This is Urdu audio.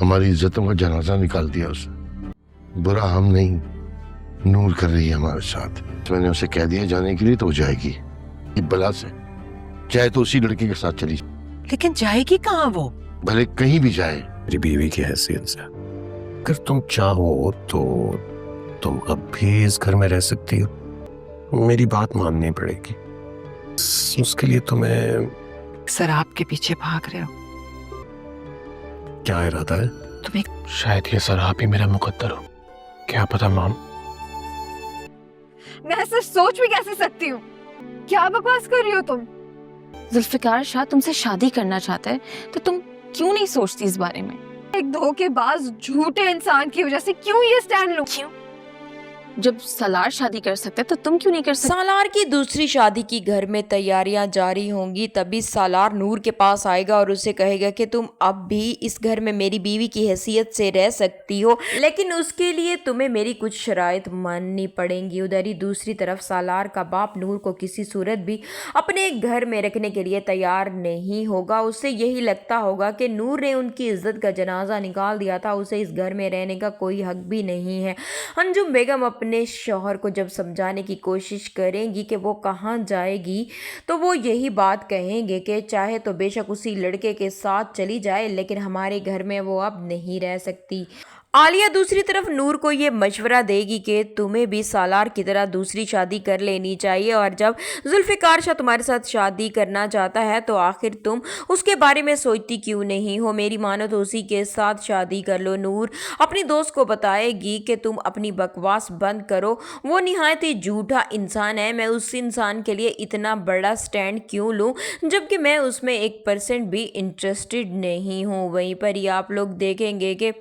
ہماری عزتوں کا جنازہ نکال دیا اس نے. برا ہم نہیں، نور کر رہی ہے ہمارے ساتھ. میں نے اسے کہہ دیا جانے کے لیے تو وہ جائے گی یہ بلا سے، چاہے تو اسی لڑکی کے ساتھ چلی جائے. لیکن جائے گی کہاں وہ؟ بھلے کہیں بھی جائے. میری بیوی کی حیثیت سے اگر تم چاہو تو تم اب بھی اس گھر میں رہ سکتی ہو. میری بات ماننی پڑے گی. اس کے لیے تمہیں شراب کے پیچھے بھاگ رہے ہو. کیا ارادہ ہے؟ تمہیں شاید یہ شراب ہی میرا مقدر ہو، کیا پتا مام. میں ایسا سوچ بھی کیسے سکتی ہوں؟ کیا بکواس کر رہی ہو تم؟ ذوالفقار شاہ تم سے شادی کرنا چاہتا ہے تو تم کیوں نہیں سوچتی اس بارے میں؟ ایک دھوکے باز جھوٹے انسان کی وجہ سے کیوں یہ سٹینڈ لوں؟ کیوں؟ جب سالار شادی کر سکتا ہے تو تم کیوں نہیں کر سکتے؟ سالار کی دوسری شادی کی گھر میں تیاریاں جاری ہوں گی. تبھی سالار نور کے پاس آئے گا اور اسے کہے گا کہ تم اب بھی اس گھر میں میری بیوی کی حیثیت سے رہ سکتی ہو، لیکن اس کے لیے تمہیں میری کچھ شرائط ماننی پڑیں گی. ادھر ہی دوسری طرف سالار کا باپ نور کو کسی صورت بھی اپنے گھر میں رکھنے کے لیے تیار نہیں ہوگا. اسے یہی لگتا ہوگا کہ نور نے ان کی عزت کا جنازہ نکال دیا تھا، اسے اس گھر میں رہنے کا کوئی حق بھی نہیں ہے. انجم بیگم اپنے شوہر کو جب سمجھانے کی کوشش کریں گی کہ وہ کہاں جائے گی تو وہ یہی بات کہیں گے کہ چاہے تو بے شک اسی لڑکے کے ساتھ چلی جائے، لیکن ہمارے گھر میں وہ اب نہیں رہ سکتی. عالیہ دوسری طرف نور کو یہ مشورہ دے گی کہ تمہیں بھی سالار کی طرح دوسری شادی کر لینی چاہیے، اور جب ذوالفقار شاہ تمہارے ساتھ شادی کرنا چاہتا ہے تو آخر تم اس کے بارے میں سوچتی کیوں نہیں ہو؟ میری مانو تو اسی کے ساتھ شادی کر لو. نور اپنی دوست کو بتائے گی کہ تم اپنی بکواس بند کرو، وہ نہایت ہی جھوٹا انسان ہے. میں اس انسان کے لیے اتنا بڑا سٹینڈ کیوں لوں جبکہ میں اس میں 1% بھی انٹرسٹڈ نہیں ہوں. وہیں پر ہی آپ لوگ دیکھیں گے کہ